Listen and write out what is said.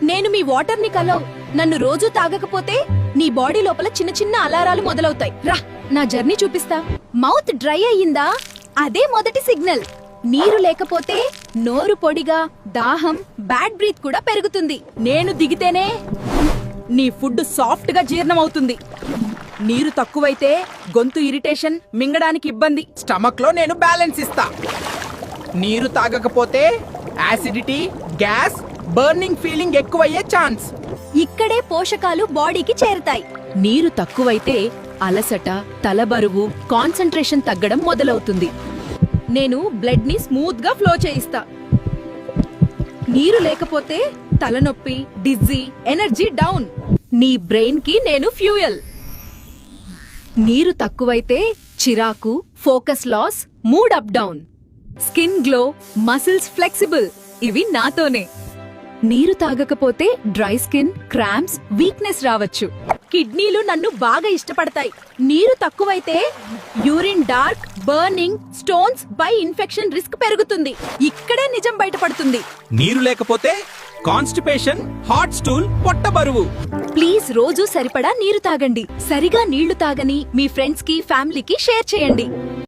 నేను మీ వాటర్ ని కలవ్. నన్ను రోజు తాగకపోతే నీ బాడీ లోపల చిన్న చిన్న అలారాలు మొదలవుతాయి. రా, నా జర్నీ చూపిస్తా. మౌత్ డ్రై అయ్యిందా? అదే మొదటి సిగ్నల్. నీరు లేకపోతే నోరు పొడిగా, దాహం, బ్యాడ్ బ్రీత్ కూడా పెరుగుతుంది. నేను దిగితేనే నీ ఫుడ్ సాఫ్ట్ గా జీర్ణమవుతుంది. నీరు తక్కువైతే గొంతు ఇరిటేషన్, మింగడానికి ఇబ్బంది. స్టమక్ లో నేను బ్యాలెన్స్ ఇస్తా. నీరు తాగకపోతే యాసిడిటీ, గ్యాస్, బర్నింగ్ ఫీలింగ్ ఎక్కువయ్యే ఛాన్స్. ఇక్కడే పోషకాలు బాడీకి చేరుతాయి. నీరు తక్కువైతే అలసట, తలబరువు, కాన్సంట్రేషన్ తగ్గడం మొదలవుతుంది. నేను బ్లడ్ ని స్మూత్ గా ఫ్లో చేయిస్తా. నీరు లేకపోతే తలనొప్పి, డిజ్జీ, ఎనర్జీ డౌన్. నీ బ్రెయిన్ కి నేను ఫ్యూయల్. నీరు తక్కువైతే చిరాకు, focus loss, mood up down. Skin glow, muscles flexible. ఇవి నాతోనే. నీరు తాగకపోతే డ్రై స్కిన్, క్రాంప్స్, వీక్నెస్ రావచ్చు. కిడ్నీలు నన్ను బాగా ఇష్టపడతాయి. నీరు తక్కువైతే urine dark, burning, stones, by infection risk పెరుగుతుంది. ఇక్కడే నిజం బయటపడుతుంది. నీరు లేకపోతే కాన్స్టిపేషన్, హాట్ స్టూల్, పొట్ట బరువు. ప్లీజ్ రోజు సరిపడా నీరు తాగండి. సరిగా నీళ్లు తాగని మీ ఫ్రెండ్స్ కి, ఫ్యామిలీకి షేర్ చేయండి.